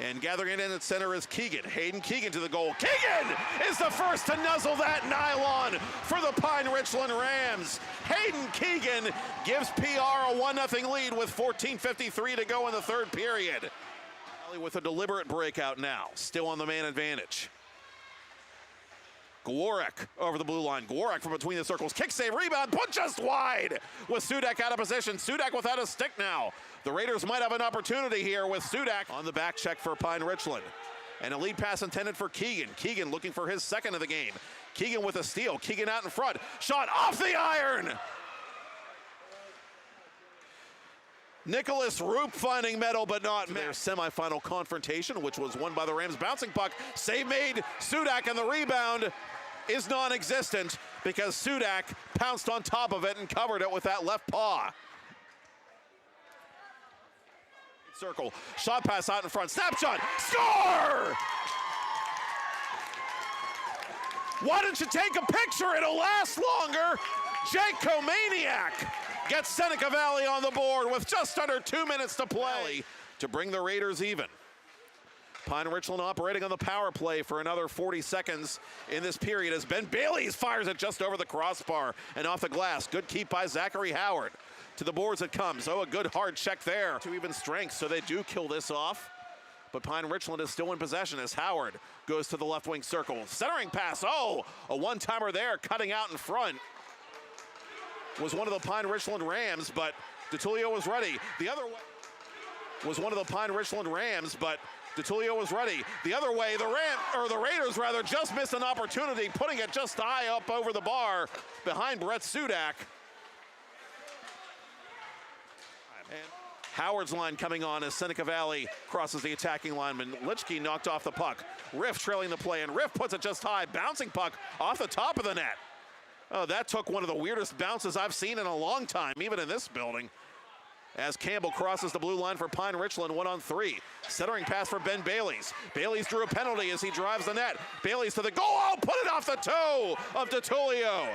And gathering it in at center is Keegan. Hayden Keegan to the goal. Keegan is the first to nuzzle that nylon for the Pine Richland Rams. Hayden Keegan gives PR a 1-0 lead with 14:53 to go in the third period. With a deliberate breakout now, still on the man advantage. Gwarek over the blue line. Gwarek from between the circles. Kick save, rebound, put just wide with Sudak out of position. Sudak without a stick now. The Raiders might have an opportunity here with Sudak on the back check for Pine Richland. And a lead pass intended for Keegan. Keegan looking for his second of the game. Keegan with a steal. Keegan out in front. Shot off the iron. Nicholas Roop finding medal, but not their semifinal confrontation, which was won by the Rams. Bouncing puck, save made. Sudak, and the rebound is non-existent because Sudak pounced on top of it and covered it with that left paw. Circle, shot pass out in front, snapshot, score! Why don't you take a picture? It'll last longer. Jake Komaniak gets Seneca Valley on the board with just under 2 minutes to play to bring the Raiders even. Pine Richland operating on the power play for another 40 seconds in this period as Ben Bailey fires it just over the crossbar and off the glass. Good keep by Zachary Howard. To the boards it comes. Oh, a good hard check there to even strength, so they do kill this off. But Pine Richland is still in possession as Howard goes to the left wing circle. Centering pass, oh, a one-timer there, cutting out in front. Was one of the Pine Richland Rams, but DeTullio was ready. The other way was one of the Pine Richland Rams, but DeTullio was ready. The other way, the Raiders rather just missed an opportunity, putting it just high up over the bar behind Brett Sudak. And Howard's line coming on as Seneca Valley crosses the attacking lineman. Litchke knocked off the puck. Riff trailing the play, and Riff puts it just high. Bouncing puck off the top of the net. Oh, that took one of the weirdest bounces I've seen in a long time, even in this building. As Campbell crosses the blue line for Pine Richland, 1-on-3. Centering pass for Ben Bailey's. Bailey's drew a penalty as he drives the net. Bailey's to the goal, oh, put it off the toe of DeTullio.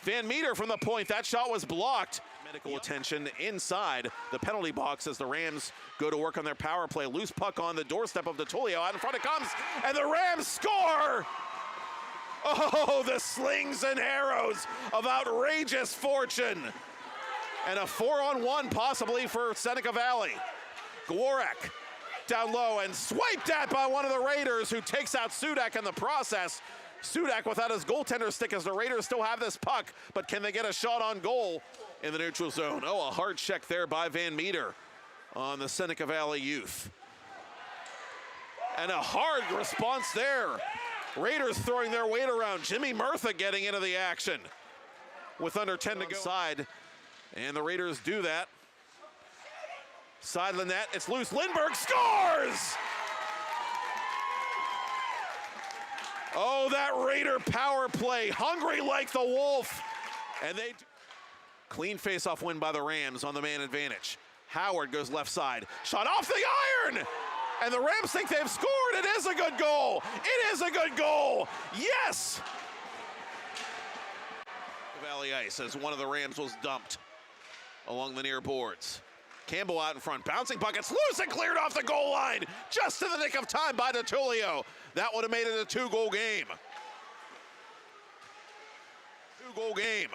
Van Meter from the point, that shot was blocked. Medical attention inside the penalty box as the Rams go to work on their power play. Loose puck on the doorstep of DeTullio, out in front it comes, and the Rams score! Oh, the slings and arrows of outrageous fortune. And a 4-on-1 possibly for Seneca Valley. Gwarek down low and swiped at by one of the Raiders who takes out Sudak in the process. Sudak without his goaltender stick as the Raiders still have this puck, but can they get a shot on goal in the neutral zone? Oh, a hard check there by Van Meter on the Seneca Valley youth. And a hard response there. Raiders throwing their weight around. Jimmy Murtha getting into the action with under 10 to go. Side, and the Raiders do that. Side of the net, it's loose. Lindbergh scores! Oh, that Raider power play, hungry like the wolf. And they clean face-off win by the Rams on the man advantage. Howard goes left side, shot off the iron! And the Rams think they've scored. It is a good goal. It is a good goal. Yes! Valley ice as one of the Rams was dumped along the near boards. Campbell out in front. Bouncing puck. It's loose and cleared off the goal line. Just in the nick of time by DeTullio. That would have made it a 2-goal game. 2-goal game.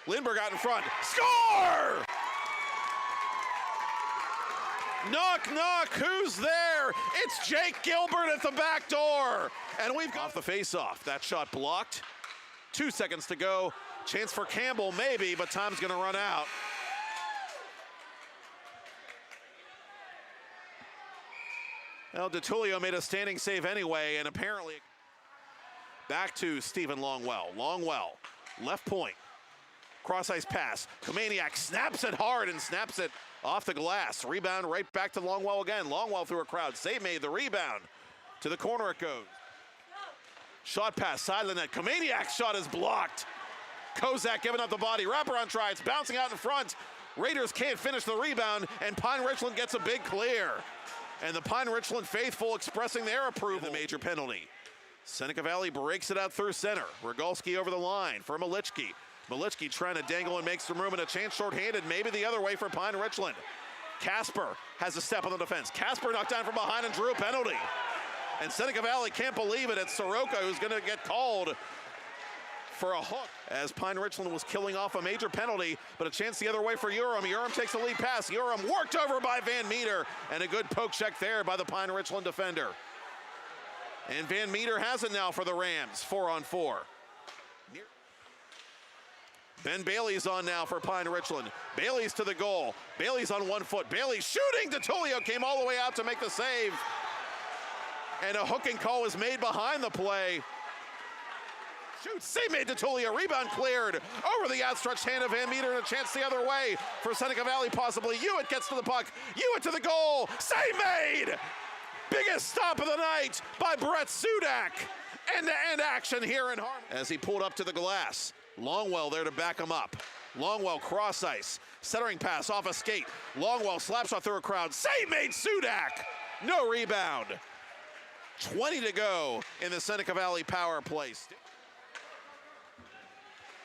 Lindbergh out in front. Score! Knock, knock, who's there? It's Jake Gilbert at the back door. And we've got off the face-off. That shot blocked. 2 seconds to go. Chance for Campbell, maybe, but time's gonna run out. Well, DeTullio made a standing save anyway, and apparently back to Stephen Longwell. Longwell, left point. Cross-ice pass. Komaniak snaps it hard and snaps it off the glass. Rebound right back to Longwell again. Longwell through a crowd. Save made, the rebound. To the corner it goes. Shot pass, side of the net. Komaniak's shot is blocked. Kozak giving up the body. Wraparound try. It's bouncing out in front. Raiders can't finish the rebound, and Pine Richland gets a big clear. And the Pine Richland faithful expressing their approval. The major penalty. Seneca Valley breaks it out through center. Rogalski over the line for Malichki. Malichki trying to dangle and make some room, and a chance shorthanded, maybe the other way for Pine Richland. Casper has a step on the defense. Casper knocked down from behind and drew a penalty. And Seneca Valley can't believe it. It's Soroka who's going to get called for a hook, as Pine Richland was killing off a major penalty, but a chance the other way for Urim. Urim takes the lead pass. Urim worked over by Van Meter, and a good poke check there by the Pine Richland defender. And Van Meter has it now for the Rams, 4-on-4. Ben Bailey's on now for Pine Richland. Bailey's to the goal. Bailey's on 1 foot. Bailey shooting. DeTullio came all the way out to make the save. And a hooking call was made behind the play. Shoots, save made DeTullio. Rebound cleared over the outstretched hand of Van Meter, and a chance the other way for Seneca Valley possibly. Hewitt gets to the puck. Hewitt to the goal. Save made! Biggest stop of the night by Brett Sudak. End-to-end action here in Harmon as he pulled up to the glass. Longwell there to back him up. Longwell cross ice. Centering pass off a skate. Longwell slap shot through a crowd. Save made Sudak. No rebound. 20 to go in the Seneca Valley power play.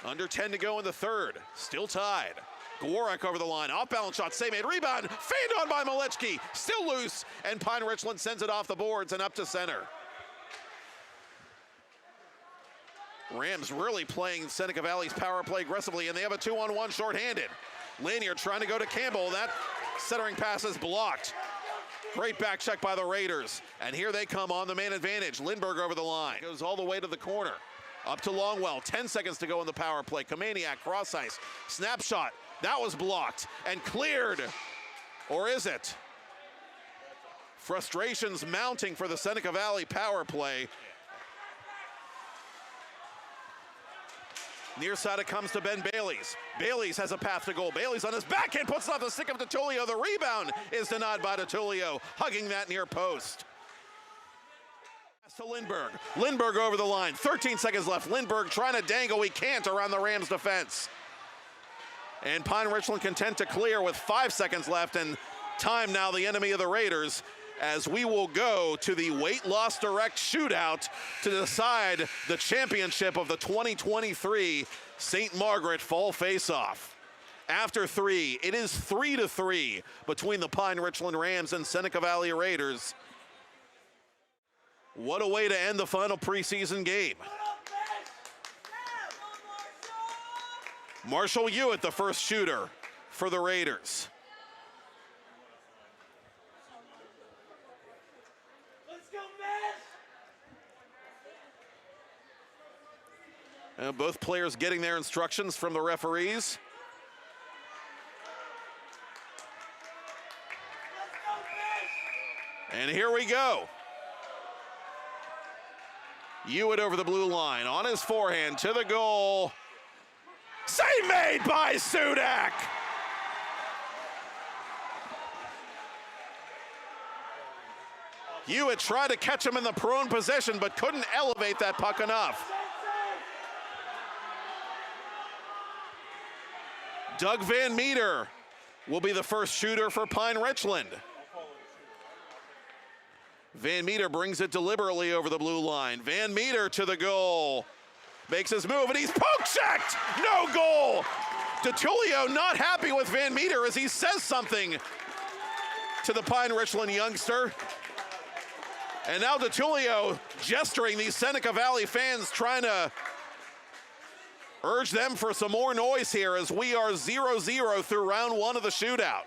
Under 10 to go in the third. Still tied. Gwarek over the line. Off balance shot. Save made. Rebound. Fanned on by Malichki. Still loose. And Pine Richland sends it off the boards and up to center. Rams really playing Seneca Valley's power play aggressively, and they have a 2-on-1 shorthanded. Lanier trying to go to Campbell. That centering pass is blocked. Great back check by the Raiders. And here they come on the man advantage. Lindbergh over the line. Goes all the way to the corner. Up to Longwell. 10 seconds to go in the power play. Kamaniak cross ice. Snapshot. That was blocked and cleared. Or is it? Frustrations mounting for the Seneca Valley power play. Near side it comes to Ben Bailey's. Bailey's has a path to goal. Bailey's on his backhand, puts it off the stick of DeTullio. The rebound is denied by DeTullio, hugging that near post. Pass to Lindbergh. Lindbergh over the line. 13 seconds left. Lindbergh trying to dangle. He can't around the Rams defense. And Pine Richland content to clear with 5 seconds left, and time now the enemy of the Raiders, as we will go to the weight loss direct shootout to decide the championship of the 2023 St. Margaret Fall Face-Off. After 3, it is 3-3 between the Pine Richland Rams and Seneca Valley Raiders. What a way to end the final preseason game. Marshall Hewitt, the first shooter for the Raiders. Both players getting their instructions from the referees. And here we go. Hewitt over the blue line, on his forehand to the goal. Save made by Sudak. Hewitt tried to catch him in the prone position, but couldn't elevate that puck enough. Doug Van Meter will be the first shooter for Pine Richland. Van Meter brings it deliberately over the blue line. Van Meter to the goal. Makes his move, and he's poke-checked! No goal! DeTullio not happy with Van Meter as he says something to the Pine Richland youngster. And now DeTullio gesturing these Seneca Valley fans, trying to urge them for some more noise here as we are 0-0 through round 1 of the shootout.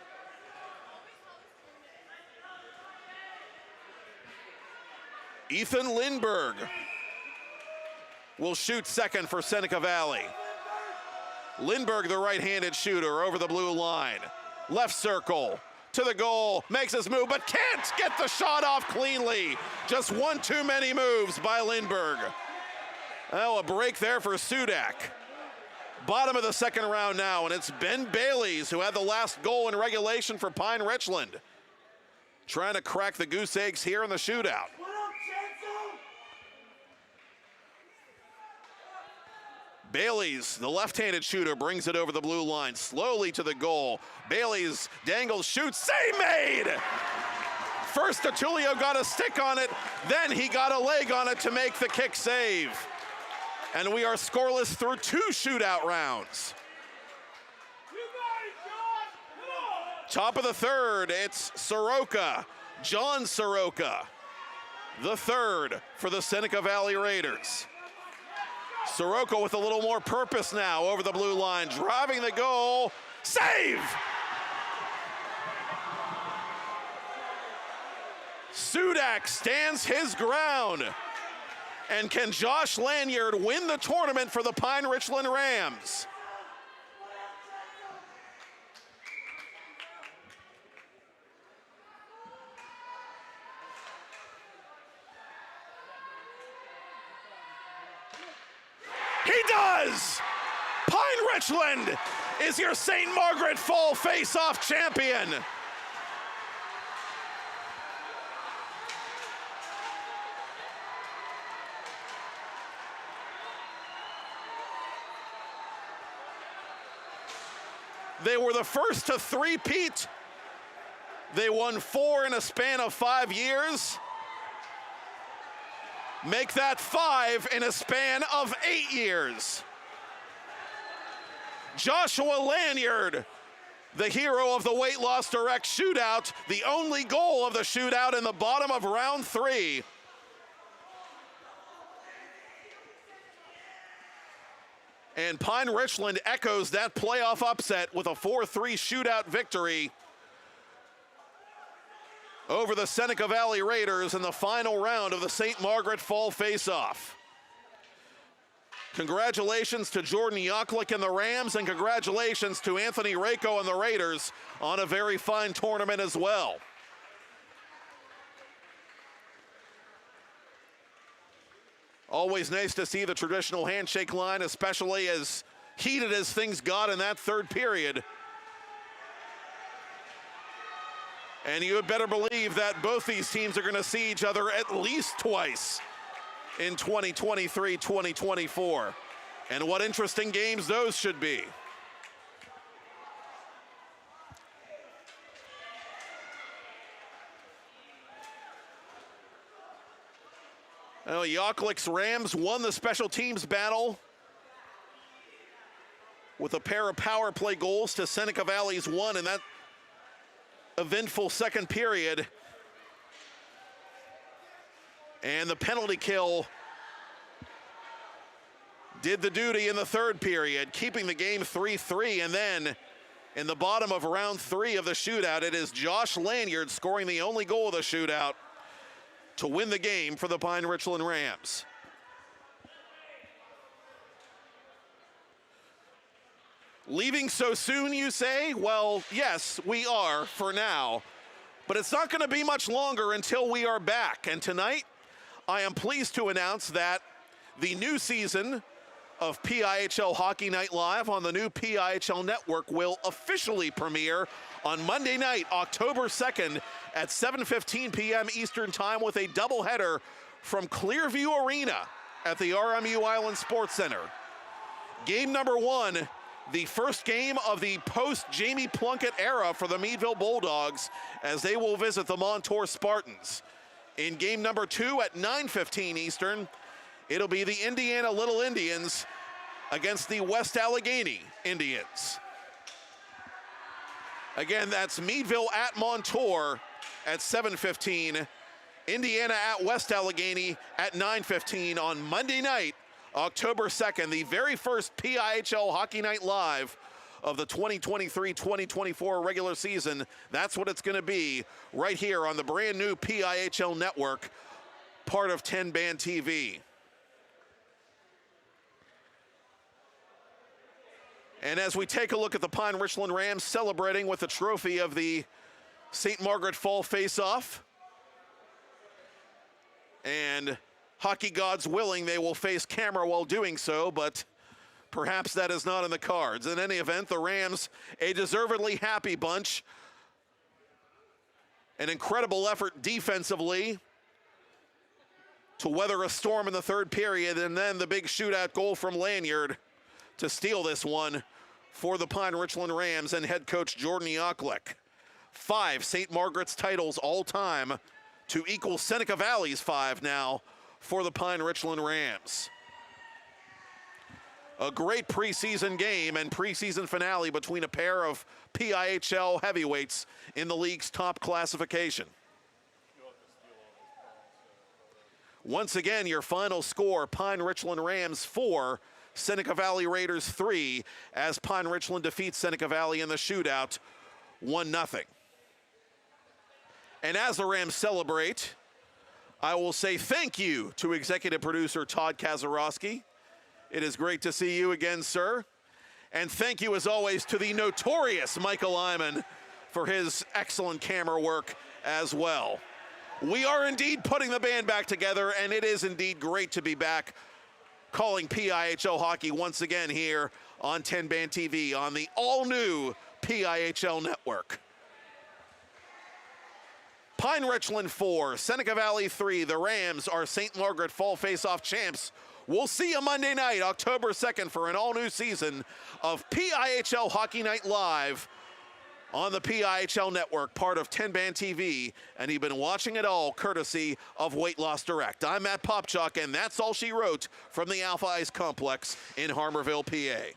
Ethan Lindbergh will shoot second for Seneca Valley. Lindbergh, the right-handed shooter, over the blue line. Left circle, to the goal, makes his move, but can't get the shot off cleanly. Just one too many moves by Lindbergh. Oh, a break there for Sudak. Bottom of the second round now, and it's Ben Bailey's who had the last goal in regulation for Pine Richland. Trying to crack the goose eggs here in the shootout. Bailey's, the left-handed shooter, brings it over the blue line, slowly to the goal. Bailey's dangles, shoots, save made! First, DeTullio got a stick on it, then he got a leg on it to make the kick save. And we are scoreless through 2 shootout rounds. Top of the third, it's Soroka, John Soroka, the third for the Seneca Valley Raiders. Soroka with a little more purpose now over the blue line, driving the goal, save! Sudak stands his ground. And can Josh Lanyard win the tournament for the Pine Richland Rams? He does! Pine Richland is your St. Margaret Fall Face-Off champion. They were the first to three-peat. They won 4 in a span of 5 years. Make that 5 in a span of 8 years. Joshua Lanyard, the hero of the weight loss direct shootout, the only goal of the shootout in the bottom of round 3. And Pine Richland echoes that playoff upset with a 4-3 shootout victory over the Seneca Valley Raiders in the final round of the St. Margaret Fall Face-Off. Congratulations to Jordan Yoklik and the Rams, and congratulations to Anthony Rako and the Raiders on a very fine tournament as well. Always nice to see the traditional handshake line, especially as heated as things got in that third period. And you had better believe that both these teams are going to see each other at least twice in 2023-2024. And what interesting games those should be. Well, Yoklik's Rams won the special teams battle with a pair of power play goals to Seneca Valley's 1 in that eventful second period. And the penalty kill did the duty in the third period, keeping the game 3-3. And then in the bottom of round 3 of the shootout, it is Josh Lanyard scoring the only goal of the shootout to win the game for the Pine Richland Rams. Leaving so soon, you say? Well, yes, we are for now, but it's not going to be much longer until we are back. And tonight, I am pleased to announce that the new season of PIHL Hockey Night Live on the new PIHL Network will officially premiere on Monday night, October 2nd at 7:15 p.m. Eastern Time with a doubleheader from Clearview Arena at the RMU Island Sports Center. Game number 1, the first game of the post-Jamie Plunkett era for the Meadville Bulldogs as they will visit the Montour Spartans. In game number 2 at 9:15 Eastern, it'll be the Indiana Little Indians against the West Allegheny Indians. Again, that's Meadville at Montour at 7:15. Indiana at West Allegheny at 9:15 on Monday night, October 2nd, the very first PIHL Hockey Night Live of the 2023-2024 regular season. That's what it's going to be right here on the brand new PIHL Network, part of 10 Band TV. And as we take a look at the Pine Richland Rams celebrating with the trophy of the St. Margaret Fall Face-Off, and hockey gods willing, they will face camera while doing so, but perhaps that is not in the cards. In any event, the Rams, a deservedly happy bunch. An incredible effort defensively to weather a storm in the third period, and then the big shootout goal from Lanyard to steal this one for the Pine Richland Rams and head coach Jordan Yoklik. 5 St. Margaret's titles all time to equal Seneca Valley's 5 now for the Pine Richland Rams. A great preseason game and preseason finale between a pair of PIHL heavyweights in the league's top classification. Once again, your final score, Pine Richland Rams 4, Seneca Valley Raiders 3, as Pine Richland defeats Seneca Valley in the shootout 1-0. And as the Rams celebrate, I will say thank you to executive producer Todd Kazarowski. It is great to see you again, sir. And thank you, as always, to the notorious Michael Lyman for his excellent camera work as well. We are indeed putting the band back together, and it is indeed great to be back calling PIHL hockey once again here on 10-Band TV on the all-new PIHL network. Pine Richland 4, Seneca Valley 3. The Rams are St. Margaret Fall Face-Off champs. We'll see you Monday night, October 2nd, for an all-new season of PIHL Hockey Night Live on the PIHL network, part of 10-Band TV, and you've been watching it all courtesy of Weight Loss Direct. I'm Matt Popchock, and that's all she wrote from the Alpha Ice Complex in Harmarville, PA.